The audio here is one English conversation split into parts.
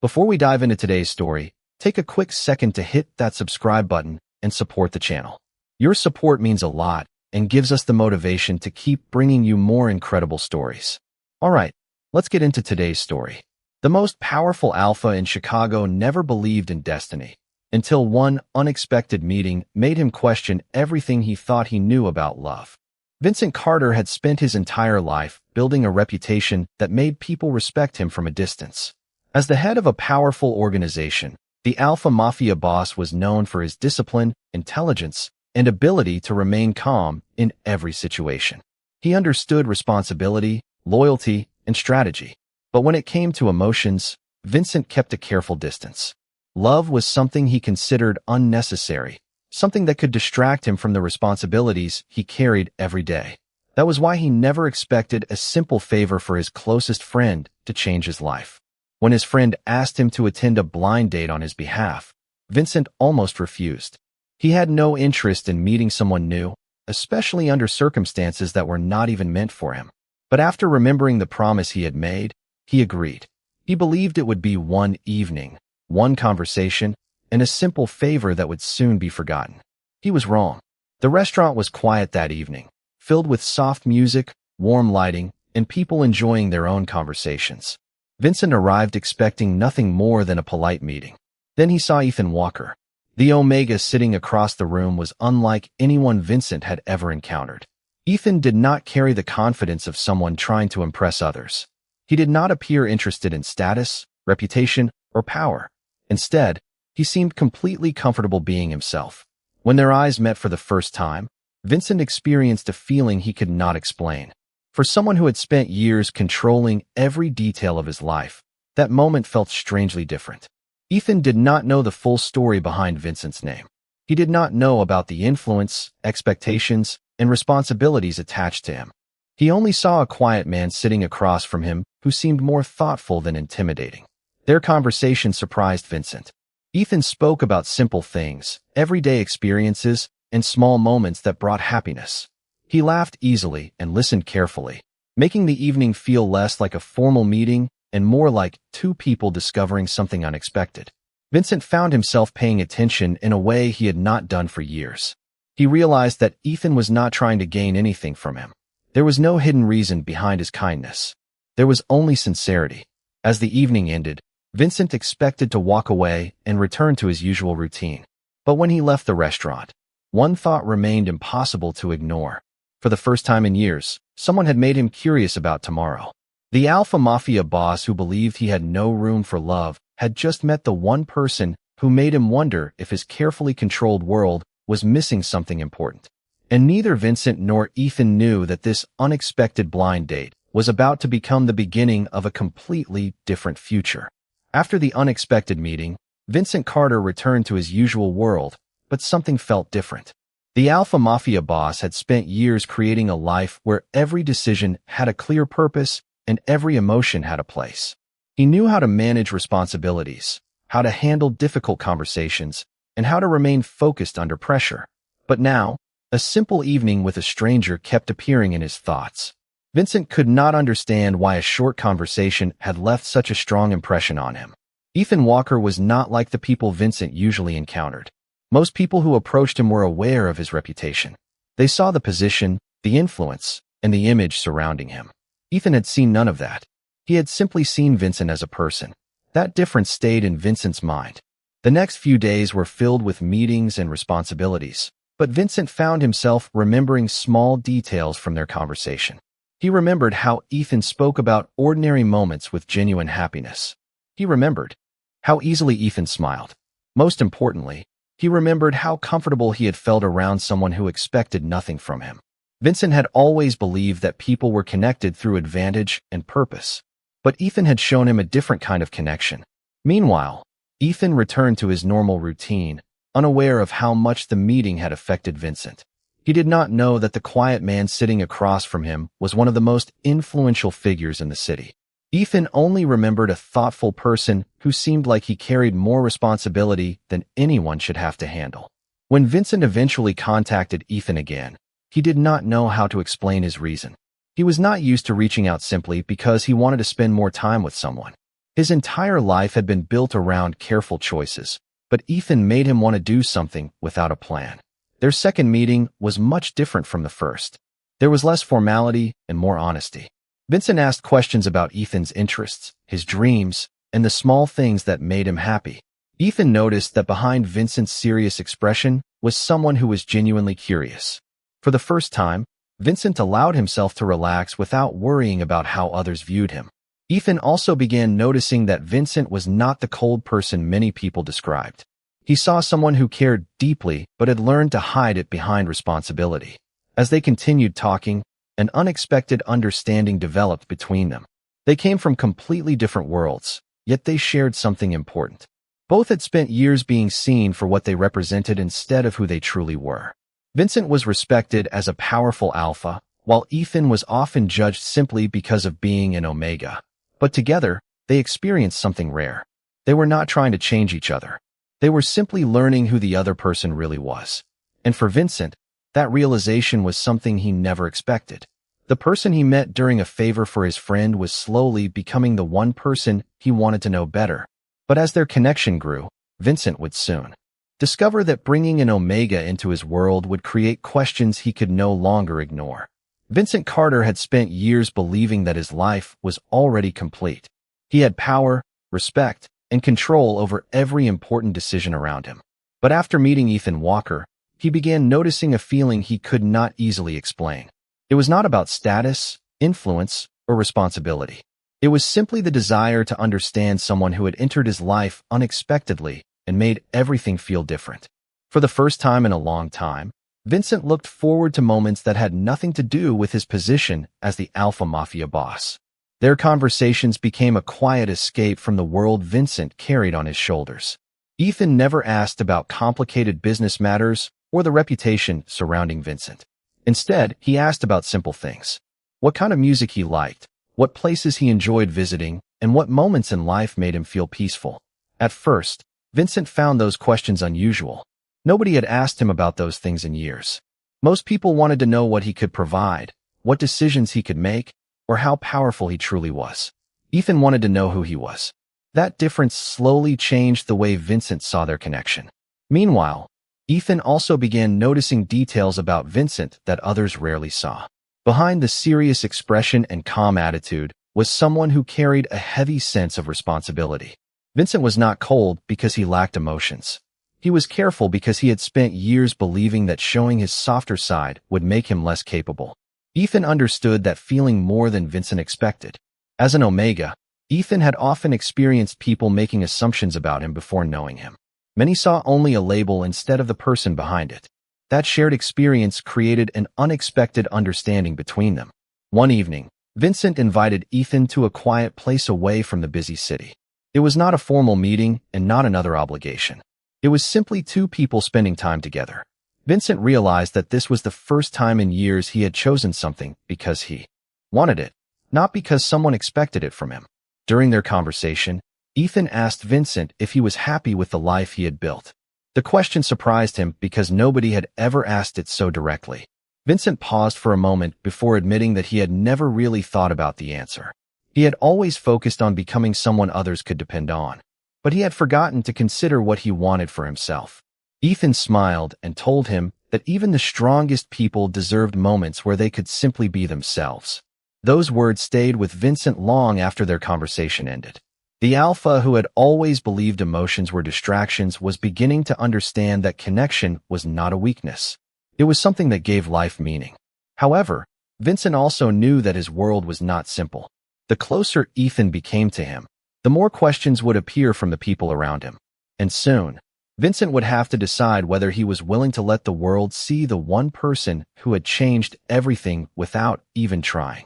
Before we dive into today's story, take a quick second to hit that subscribe button and support the channel. Your support means a lot and gives us the motivation to keep bringing you more incredible stories. All right, let's get into today's story. The most powerful alpha in Chicago never believed in destiny until one unexpected meeting made him question everything he thought he knew about love. Vincent Carter had spent his entire life building a reputation that made people respect him from a distance. As the head of a powerful organization, the Alpha Mafia boss was known for his discipline, intelligence, and ability to remain calm in every situation. He understood responsibility, loyalty, and strategy. But when it came to emotions, Vincent kept a careful distance. Love was something he considered unnecessary, something that could distract him from the responsibilities he carried every day. That was why he never expected a simple favor for his closest friend to change his life. When his friend asked him to attend a blind date on his behalf, Vincent almost refused. He had no interest in meeting someone new, especially under circumstances that were not even meant for him. But after remembering the promise he had made, he agreed. He believed it would be one evening, one conversation, and a simple favor that would soon be forgotten. He was wrong. The restaurant was quiet that evening, filled with soft music, warm lighting, and people enjoying their own conversations. Vincent arrived expecting nothing more than a polite meeting. Then he saw Ethan Walker. The Omega sitting across the room was unlike anyone Vincent had ever encountered. Ethan did not carry the confidence of someone trying to impress others. He did not appear interested in status, reputation, or power. Instead, he seemed completely comfortable being himself. When their eyes met for the first time, Vincent experienced a feeling he could not explain. For someone who had spent years controlling every detail of his life, that moment felt strangely different. Ethan did not know the full story behind Vincent's name. He did not know about the influence, expectations, and responsibilities attached to him. He only saw a quiet man sitting across from him who seemed more thoughtful than intimidating. Their conversation surprised Vincent. Ethan spoke about simple things, everyday experiences, and small moments that brought happiness. He laughed easily and listened carefully, making the evening feel less like a formal meeting and more like two people discovering something unexpected. Vincent found himself paying attention in a way he had not done for years. He realized that Ethan was not trying to gain anything from him. There was no hidden reason behind his kindness. There was only sincerity. As the evening ended, Vincent expected to walk away and return to his usual routine. But when he left the restaurant, one thought remained impossible to ignore. For the first time in years, someone had made him curious about tomorrow. The Alpha Mafia boss who believed he had no room for love had just met the one person who made him wonder if his carefully controlled world was missing something important. And neither Vincent nor Ethan knew that this unexpected blind date was about to become the beginning of a completely different future. After the unexpected meeting, Vincent Carter returned to his usual world, but something felt different. The Alpha Mafia boss had spent years creating a life where every decision had a clear purpose and every emotion had a place. He knew how to manage responsibilities, how to handle difficult conversations, and how to remain focused under pressure. But now, a simple evening with a stranger kept appearing in his thoughts. Vincent could not understand why a short conversation had left such a strong impression on him. Ethan Walker was not like the people Vincent usually encountered. Most people who approached him were aware of his reputation. They saw the position, the influence, and the image surrounding him. Ethan had seen none of that. He had simply seen Vincent as a person. That difference stayed in Vincent's mind. The next few days were filled with meetings and responsibilities, but Vincent found himself remembering small details from their conversation. He remembered how Ethan spoke about ordinary moments with genuine happiness. He remembered how easily Ethan smiled. Most importantly, he remembered how comfortable he had felt around someone who expected nothing from him. Vincent had always believed that people were connected through advantage and purpose, but Ethan had shown him a different kind of connection. Meanwhile, Ethan returned to his normal routine, unaware of how much the meeting had affected Vincent. He did not know that the quiet man sitting across from him was one of the most influential figures in the city. Ethan only remembered a thoughtful person who seemed like he carried more responsibility than anyone should have to handle. When Vincent eventually contacted Ethan again, he did not know how to explain his reason. He was not used to reaching out simply because he wanted to spend more time with someone. His entire life had been built around careful choices, but Ethan made him want to do something without a plan. Their second meeting was much different from the first. There was less formality and more honesty. Vincent asked questions about Ethan's interests, his dreams, and the small things that made him happy. Ethan noticed that behind Vincent's serious expression was someone who was genuinely curious. For the first time, Vincent allowed himself to relax without worrying about how others viewed him. Ethan also began noticing that Vincent was not the cold person many people described. He saw someone who cared deeply but had learned to hide it behind responsibility. As they continued talking, an unexpected understanding developed between them. They came from completely different worlds, yet they shared something important. Both had spent years being seen for what they represented instead of who they truly were. Vincent was respected as a powerful alpha, while Ethan was often judged simply because of being an omega. But together, they experienced something rare. They were not trying to change each other. They were simply learning who the other person really was. And for Vincent, that realization was something he never expected. The person he met during a favor for his friend was slowly becoming the one person he wanted to know better. But as their connection grew, Vincent would soon discover that bringing an omega into his world would create questions he could no longer ignore. Vincent Carter had spent years believing that his life was already complete. He had power, respect, and control over every important decision around him. But after meeting Ethan Walker, he began noticing a feeling he could not easily explain. It was not about status, influence, or responsibility. It was simply the desire to understand someone who had entered his life unexpectedly and made everything feel different. For the first time in a long time, Vincent looked forward to moments that had nothing to do with his position as the Alpha Mafia boss. Their conversations became a quiet escape from the world Vincent carried on his shoulders. Ethan never asked about complicated business matters or the reputation surrounding Vincent. Instead, he asked about simple things. What kind of music he liked, what places he enjoyed visiting, and what moments in life made him feel peaceful. At first, Vincent found those questions unusual. Nobody had asked him about those things in years. Most people wanted to know what he could provide, what decisions he could make, or how powerful he truly was. Ethan wanted to know who he was. That difference slowly changed the way Vincent saw their connection. Meanwhile, Ethan also began noticing details about Vincent that others rarely saw. Behind the serious expression and calm attitude was someone who carried a heavy sense of responsibility. Vincent was not cold because he lacked emotions. He was careful because he had spent years believing that showing his softer side would make him less capable. Ethan understood that feeling more than Vincent expected. As an Omega, Ethan had often experienced people making assumptions about him before knowing him. Many saw only a label instead of the person behind it. That shared experience created an unexpected understanding between them. One evening, Vincent invited Ethan to a quiet place away from the busy city. It was not a formal meeting and not another obligation. It was simply two people spending time together. Vincent realized that this was the first time in years he had chosen something because he wanted it, not because someone expected it from him. During their conversation, Ethan asked Vincent if he was happy with the life he had built. The question surprised him because nobody had ever asked it so directly. Vincent paused for a moment before admitting that he had never really thought about the answer. He had always focused on becoming someone others could depend on, but he had forgotten to consider what he wanted for himself. Ethan smiled and told him that even the strongest people deserved moments where they could simply be themselves. Those words stayed with Vincent long after their conversation ended. The alpha who had always believed emotions were distractions was beginning to understand that connection was not a weakness. It was something that gave life meaning. However, Vincent also knew that his world was not simple. The closer Ethan became to him, the more questions would appear from the people around him. And soon, Vincent would have to decide whether he was willing to let the world see the one person who had changed everything without even trying.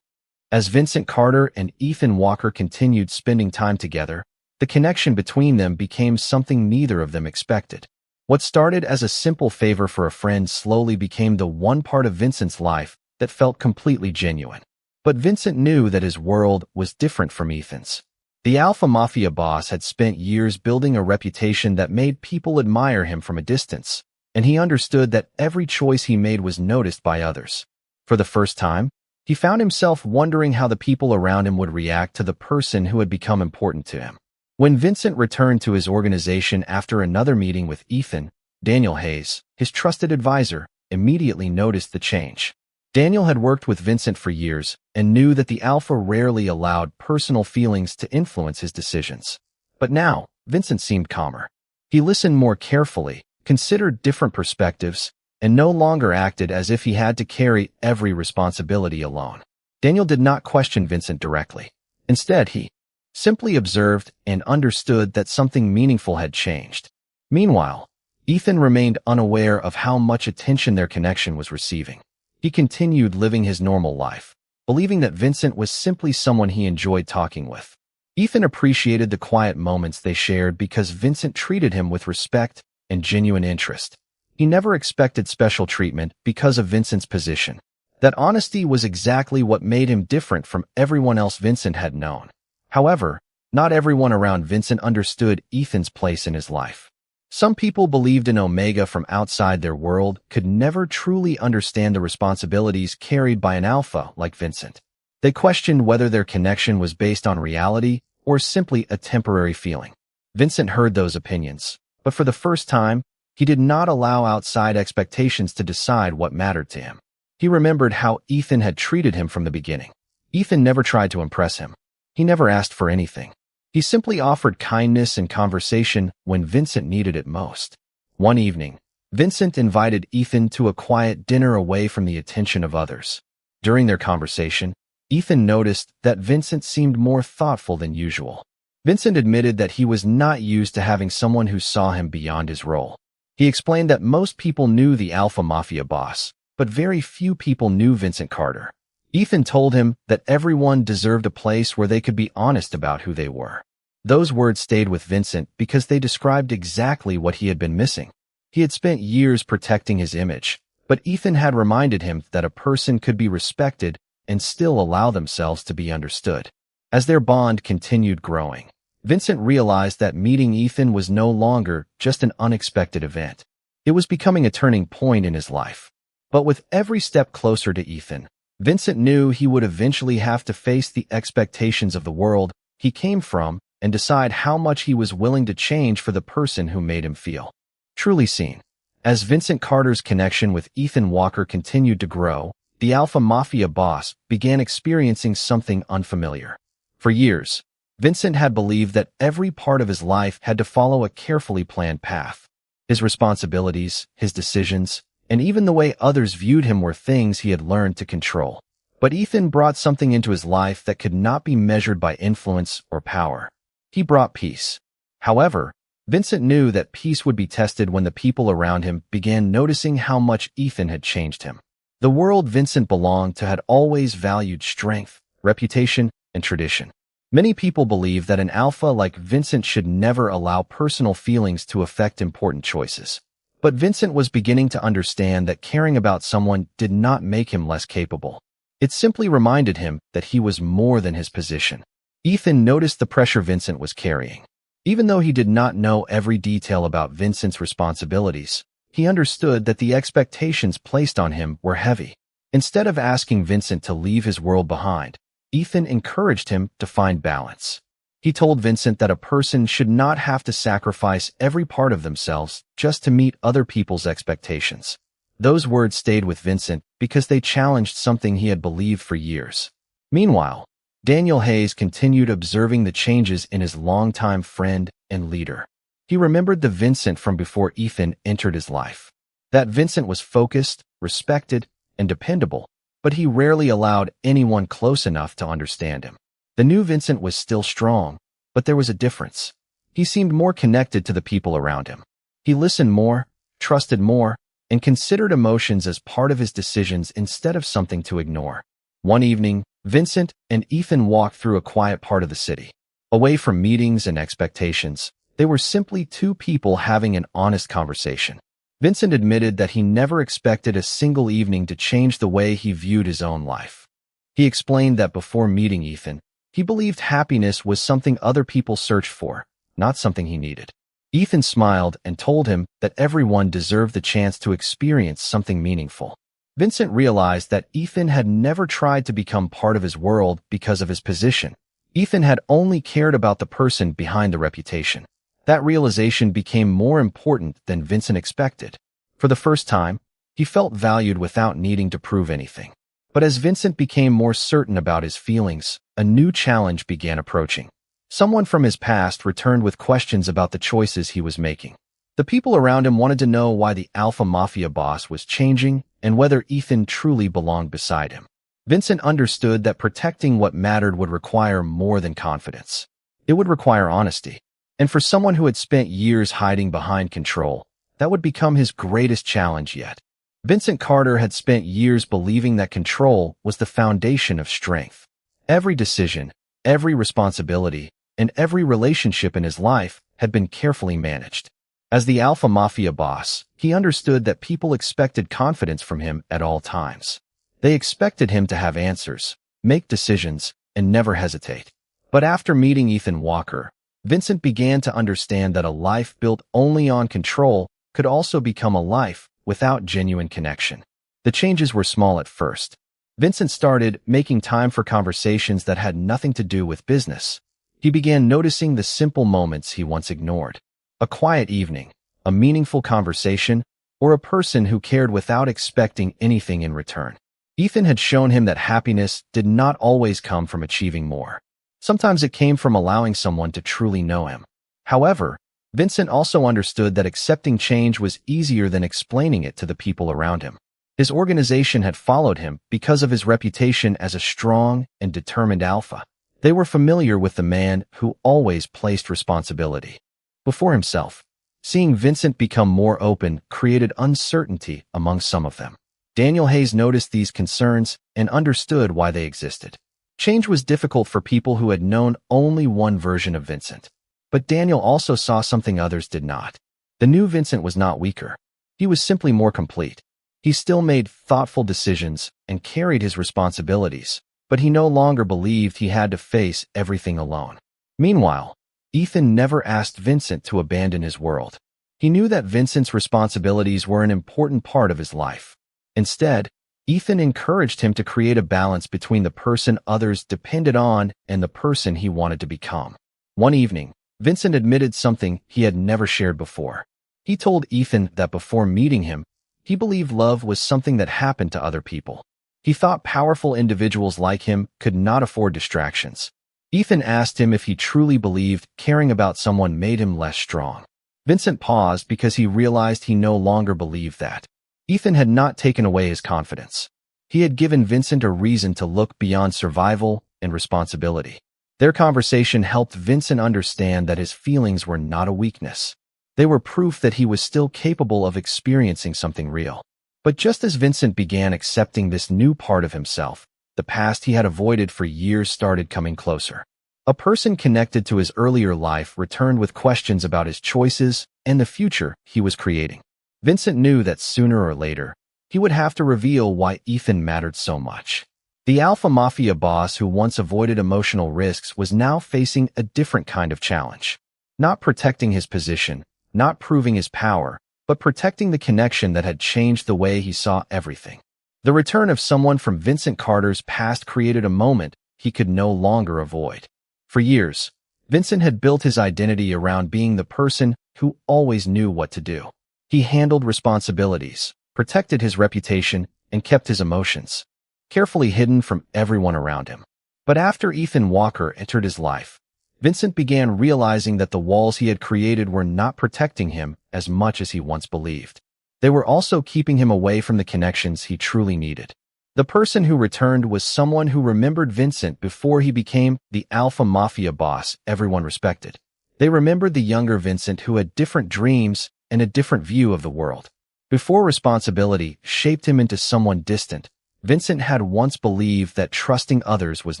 As Vincent Carter and Ethan Walker continued spending time together, the connection between them became something neither of them expected. What started as a simple favor for a friend slowly became the one part of Vincent's life that felt completely genuine. But Vincent knew that his world was different from Ethan's. The Alpha Mafia boss had spent years building a reputation that made people admire him from a distance, and he understood that every choice he made was noticed by others. For the first time, He found himself wondering how the people around him would react to the person who had become important to him. When Vincent returned to his organization after another meeting with Ethan, Daniel Hayes, his trusted advisor, immediately noticed the change. Daniel had worked with Vincent for years and knew that the Alpha rarely allowed personal feelings to influence his decisions. But now, Vincent seemed calmer. He listened more carefully, considered different perspectives, and no longer acted as if he had to carry every responsibility alone. Daniel did not question Vincent directly. Instead, he simply observed and understood that something meaningful had changed. Meanwhile, Ethan remained unaware of how much attention their connection was receiving. He continued living his normal life, believing that Vincent was simply someone he enjoyed talking with. Ethan appreciated the quiet moments they shared because Vincent treated him with respect and genuine interest. He never expected special treatment because of Vincent's position. That honesty was exactly what made him different from everyone else Vincent had known. However, not everyone around Vincent understood Ethan's place in his life. Some people believed an Omega from outside their world could never truly understand the responsibilities carried by an Alpha like Vincent. They questioned whether their connection was based on reality or simply a temporary feeling. Vincent heard those opinions, but for the first time, he did not allow outside expectations to decide what mattered to him. He remembered how Ethan had treated him from the beginning. Ethan never tried to impress him. He never asked for anything. He simply offered kindness and conversation when Vincent needed it most. One evening, Vincent invited Ethan to a quiet dinner away from the attention of others. During their conversation, Ethan noticed that Vincent seemed more thoughtful than usual. Vincent admitted that he was not used to having someone who saw him beyond his role. He explained that most people knew the Alpha Mafia boss, but very few people knew Vincent Carter. Ethan told him that everyone deserved a place where they could be honest about who they were. Those words stayed with Vincent because they described exactly what he had been missing. He had spent years protecting his image, but Ethan had reminded him that a person could be respected and still allow themselves to be understood. As their bond continued growing, Vincent realized that meeting Ethan was no longer just an unexpected event. It was becoming a turning point in his life. But with every step closer to Ethan, Vincent knew he would eventually have to face the expectations of the world he came from and decide how much he was willing to change for the person who made him feel truly seen. As Vincent Carter's connection with Ethan Walker continued to grow, the Alpha Mafia boss began experiencing something unfamiliar. For years, Vincent had believed that every part of his life had to follow a carefully planned path. His responsibilities, his decisions, and even the way others viewed him were things he had learned to control. But Ethan brought something into his life that could not be measured by influence or power. He brought peace. However, Vincent knew that peace would be tested when the people around him began noticing how much Ethan had changed him. The world Vincent belonged to had always valued strength, reputation, and tradition. Many people believe that an Alpha like Vincent should never allow personal feelings to affect important choices. But Vincent was beginning to understand that caring about someone did not make him less capable. It simply reminded him that he was more than his position. Ethan noticed the pressure Vincent was carrying. Even though he did not know every detail about Vincent's responsibilities, he understood that the expectations placed on him were heavy. Instead of asking Vincent to leave his world behind, Ethan encouraged him to find balance. He told Vincent that a person should not have to sacrifice every part of themselves just to meet other people's expectations. Those words stayed with Vincent because they challenged something he had believed for years. Meanwhile, Daniel Hayes continued observing the changes in his longtime friend and leader. He remembered the Vincent from before Ethan entered his life. That Vincent was focused, respected, and dependable, but he rarely allowed anyone close enough to understand him. The new Vincent was still strong, but there was a difference. He seemed more connected to the people around him. He listened more, trusted more, and considered emotions as part of his decisions instead of something to ignore. One evening, Vincent and Ethan walked through a quiet part of the city. Away from meetings and expectations, they were simply two people having an honest conversation. Vincent admitted that he never expected a single evening to change the way he viewed his own life. He explained that before meeting Ethan, he believed happiness was something other people searched for, not something he needed. Ethan smiled and told him that everyone deserved the chance to experience something meaningful. Vincent realized that Ethan had never tried to become part of his world because of his position. Ethan had only cared about the person behind the reputation. That realization became more important than Vincent expected. For the first time, he felt valued without needing to prove anything. But as Vincent became more certain about his feelings, a new challenge began approaching. Someone from his past returned with questions about the choices he was making. The people around him wanted to know why the Alpha Mafia boss was changing and whether Ethan truly belonged beside him. Vincent understood that protecting what mattered would require more than confidence. It would require honesty. And for someone who had spent years hiding behind control, that would become his greatest challenge yet. Vincent Carter had spent years believing that control was the foundation of strength. Every decision, every responsibility, and every relationship in his life had been carefully managed. As the Alpha Mafia boss, he understood that people expected confidence from him at all times. They expected him to have answers, make decisions, and never hesitate. But after meeting Ethan Walker, Vincent began to understand that a life built only on control could also become a life without genuine connection. The changes were small at first. Vincent started making time for conversations that had nothing to do with business. He began noticing the simple moments he once ignored. A quiet evening, a meaningful conversation, or a person who cared without expecting anything in return. Ethan had shown him that happiness did not always come from achieving more. Sometimes it came from allowing someone to truly know him. However, Vincent also understood that accepting change was easier than explaining it to the people around him. His organization had followed him because of his reputation as a strong and determined alpha. They were familiar with the man who always placed responsibility before himself. Seeing Vincent become more open created uncertainty among some of them. Daniel Hayes noticed these concerns and understood why they existed. Change was difficult for people who had known only one version of Vincent. But Daniel also saw something others did not. The new Vincent was not weaker. He was simply more complete. He still made thoughtful decisions and carried his responsibilities, but he no longer believed he had to face everything alone. Meanwhile, Ethan never asked Vincent to abandon his world. He knew that Vincent's responsibilities were an important part of his life. Instead, Ethan encouraged him to create a balance between the person others depended on and the person he wanted to become. One evening, Vincent admitted something he had never shared before. He told Ethan that before meeting him, he believed love was something that happened to other people. He thought powerful individuals like him could not afford distractions. Ethan asked him if he truly believed caring about someone made him less strong. Vincent paused because he realized he no longer believed that. Ethan had not taken away his confidence. He had given Vincent a reason to look beyond survival and responsibility. Their conversation helped Vincent understand that his feelings were not a weakness. They were proof that he was still capable of experiencing something real. But just as Vincent began accepting this new part of himself, the past he had avoided for years started coming closer. A person connected to his earlier life returned with questions about his choices and the future he was creating. Vincent knew that sooner or later, he would have to reveal why Ethan mattered so much. The Alpha Mafia boss who once avoided emotional risks was now facing a different kind of challenge. Not protecting his position, not proving his power, but protecting the connection that had changed the way he saw everything. The return of someone from Vincent Carter's past created a moment he could no longer avoid. For years, Vincent had built his identity around being the person who always knew what to do. He handled responsibilities, protected his reputation, and kept his emotions carefully hidden from everyone around him. But after Ethan Walker entered his life, Vincent began realizing that the walls he had created were not protecting him as much as he once believed. They were also keeping him away from the connections he truly needed. The person who returned was someone who remembered Vincent before he became the Alpha Mafia boss everyone respected. They remembered the younger Vincent who had different dreams and a different view of the world. Before responsibility shaped him into someone distant, Vincent had once believed that trusting others was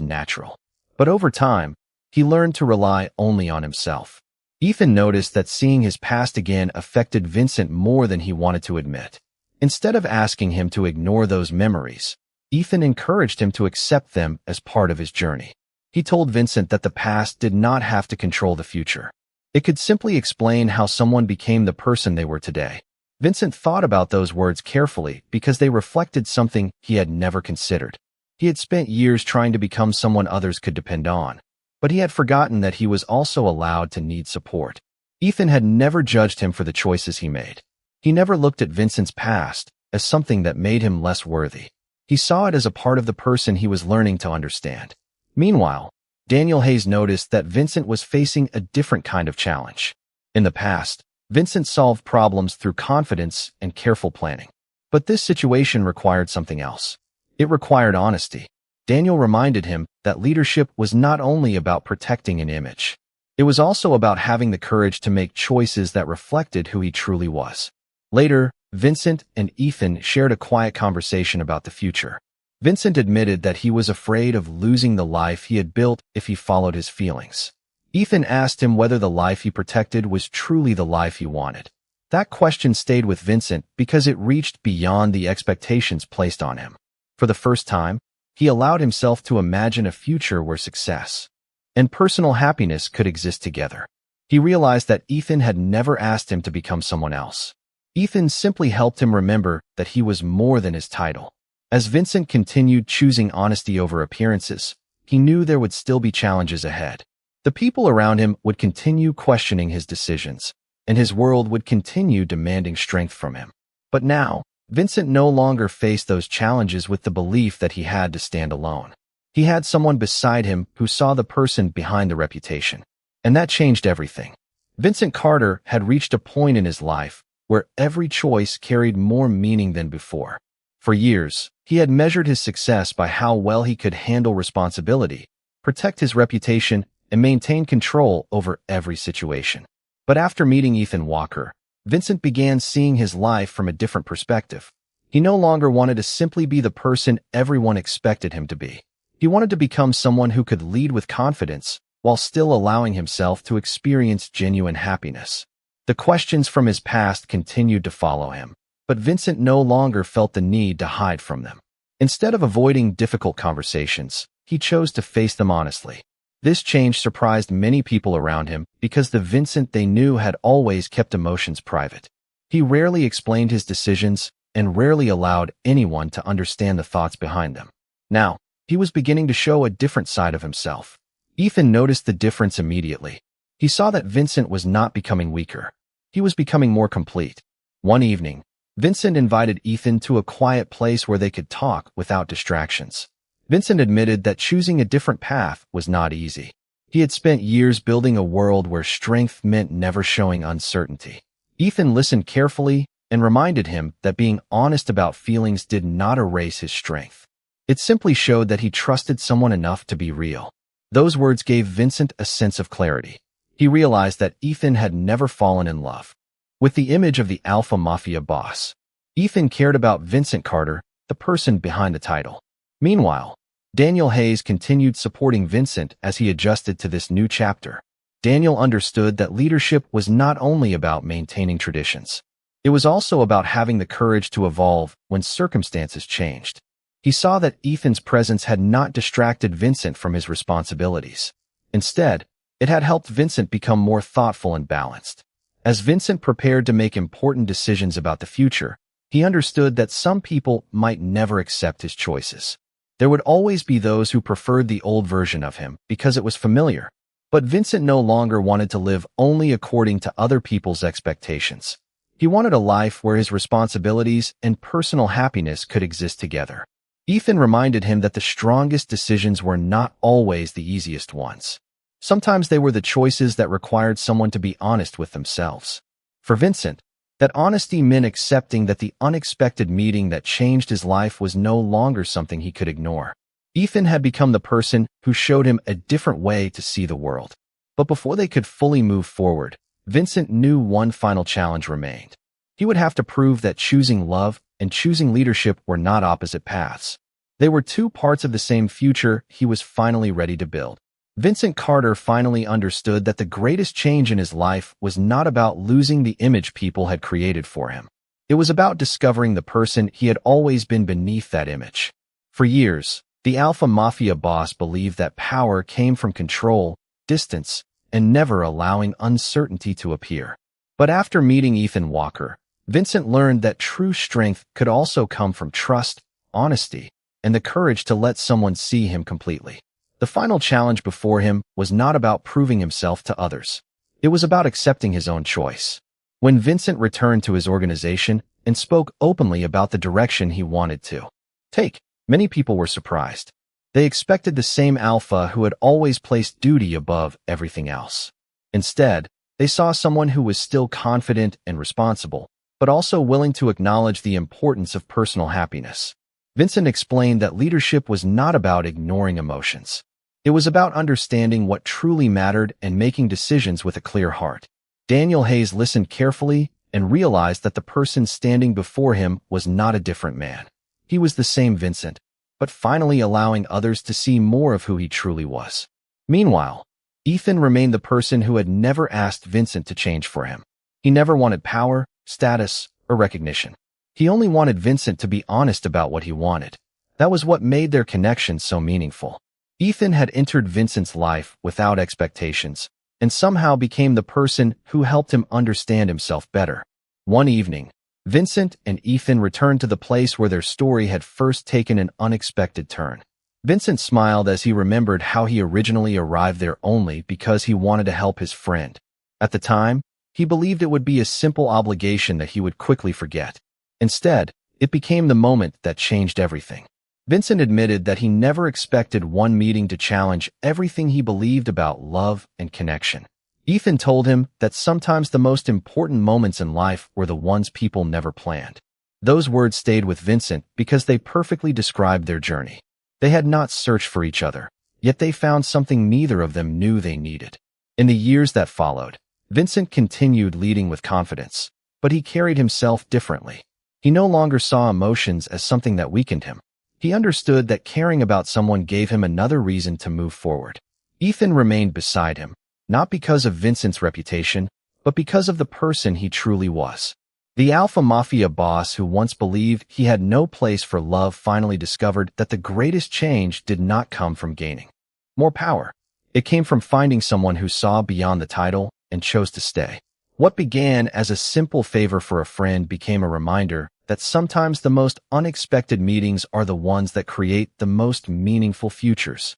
natural. But over time, he learned to rely only on himself. Ethan noticed that seeing his past again affected Vincent more than he wanted to admit. Instead of asking him to ignore those memories, Ethan encouraged him to accept them as part of his journey. He told Vincent that the past did not have to control the future. It could simply explain how someone became the person they were today. Vincent thought about those words carefully because they reflected something he had never considered. He had spent years trying to become someone others could depend on, but he had forgotten that he was also allowed to need support. Ethan had never judged him for the choices he made. He never looked at Vincent's past as something that made him less worthy. He saw it as a part of the person he was learning to understand. Meanwhile, Daniel Hayes noticed that Vincent was facing a different kind of challenge. In the past, Vincent solved problems through confidence and careful planning. But this situation required something else. It required honesty. Daniel reminded him that leadership was not only about protecting an image. It was also about having the courage to make choices that reflected who he truly was. Later, Vincent and Ethan shared a quiet conversation about the future. Vincent admitted that he was afraid of losing the life he had built if he followed his feelings. Ethan asked him whether the life he protected was truly the life he wanted. That question stayed with Vincent because it reached beyond the expectations placed on him. For the first time, he allowed himself to imagine a future where success and personal happiness could exist together. He realized that Ethan had never asked him to become someone else. Ethan simply helped him remember that he was more than his title. As Vincent continued choosing honesty over appearances, he knew there would still be challenges ahead. The people around him would continue questioning his decisions, and his world would continue demanding strength from him. But now, Vincent no longer faced those challenges with the belief that he had to stand alone. He had someone beside him who saw the person behind the reputation. And that changed everything. Vincent Carter had reached a point in his life where every choice carried more meaning than before. For years, he had measured his success by how well he could handle responsibility, protect his reputation, and maintain control over every situation. But after meeting Ethan Walker, Vincent began seeing his life from a different perspective. He no longer wanted to simply be the person everyone expected him to be. He wanted to become someone who could lead with confidence while still allowing himself to experience genuine happiness. The questions from his past continued to follow him, but Vincent no longer felt the need to hide from them. Instead of avoiding difficult conversations, he chose to face them honestly. This change surprised many people around him because the Vincent they knew had always kept emotions private. He rarely explained his decisions and rarely allowed anyone to understand the thoughts behind them. Now, he was beginning to show a different side of himself. Ethan noticed the difference immediately. He saw that Vincent was not becoming weaker. He was becoming more complete. One evening, Vincent invited Ethan to a quiet place where they could talk without distractions. Vincent admitted that choosing a different path was not easy. He had spent years building a world where strength meant never showing uncertainty. Ethan listened carefully and reminded him that being honest about feelings did not erase his strength. It simply showed that he trusted someone enough to be real. Those words gave Vincent a sense of clarity. He realized that Ethan had never fallen in love with the image of the alpha mafia boss. Ethan cared about Vincent Carter, the person behind the title. Meanwhile, Daniel Hayes continued supporting Vincent as he adjusted to this new chapter. Daniel understood that leadership was not only about maintaining traditions. It was also about having the courage to evolve when circumstances changed. He saw that Ethan's presence had not distracted Vincent from his responsibilities. Instead, it had helped Vincent become more thoughtful and balanced. As Vincent prepared to make important decisions about the future, he understood that some people might never accept his choices. There would always be those who preferred the old version of him because it was familiar. But Vincent no longer wanted to live only according to other people's expectations. He wanted a life where his responsibilities and personal happiness could exist together. Ethan reminded him that the strongest decisions were not always the easiest ones. Sometimes they were the choices that required someone to be honest with themselves. For Vincent, that honesty meant accepting that the unexpected meeting that changed his life was no longer something he could ignore. Ethan had become the person who showed him a different way to see the world. But before they could fully move forward, Vincent knew one final challenge remained. He would have to prove that choosing love and choosing leadership were not opposite paths. They were two parts of the same future he was finally ready to build. Vincent Carter finally understood that the greatest change in his life was not about losing the image people had created for him. It was about discovering the person he had always been beneath that image. For years, the alpha mafia boss believed that power came from control, distance, and never allowing uncertainty to appear. But after meeting Ethan Walker, Vincent learned that true strength could also come from trust, honesty, and the courage to let someone see him completely. The final challenge before him was not about proving himself to others. It was about accepting his own choice. When Vincent returned to his organization and spoke openly about the direction he wanted to take, many people were surprised. They expected the same alpha who had always placed duty above everything else. Instead, they saw someone who was still confident and responsible, but also willing to acknowledge the importance of personal happiness. Vincent explained that leadership was not about ignoring emotions. It was about understanding what truly mattered and making decisions with a clear heart. Daniel Hayes listened carefully and realized that the person standing before him was not a different man. He was the same Vincent, but finally allowing others to see more of who he truly was. Meanwhile, Ethan remained the person who had never asked Vincent to change for him. He never wanted power, status, or recognition. He only wanted Vincent to be honest about what he wanted. That was what made their connection so meaningful. Ethan had entered Vincent's life without expectations, and somehow became the person who helped him understand himself better. One evening, Vincent and Ethan returned to the place where their story had first taken an unexpected turn. Vincent smiled as he remembered how he originally arrived there only because he wanted to help his friend. At the time, he believed it would be a simple obligation that he would quickly forget. Instead, it became the moment that changed everything. Vincent admitted that he never expected one meeting to challenge everything he believed about love and connection. Ethan told him that sometimes the most important moments in life were the ones people never planned. Those words stayed with Vincent because they perfectly described their journey. They had not searched for each other, yet they found something neither of them knew they needed. In the years that followed, Vincent continued leading with confidence, but he carried himself differently. He no longer saw emotions as something that weakened him. He understood that caring about someone gave him another reason to move forward. Ethan remained beside him, not because of Vincent's reputation, but because of the person he truly was. The Alpha Mafia boss who once believed he had no place for love finally discovered that the greatest change did not come from gaining more power. It came from finding someone who saw beyond the title and chose to stay. What began as a simple favor for a friend became a reminder that sometimes the most unexpected meetings are the ones that create the most meaningful futures.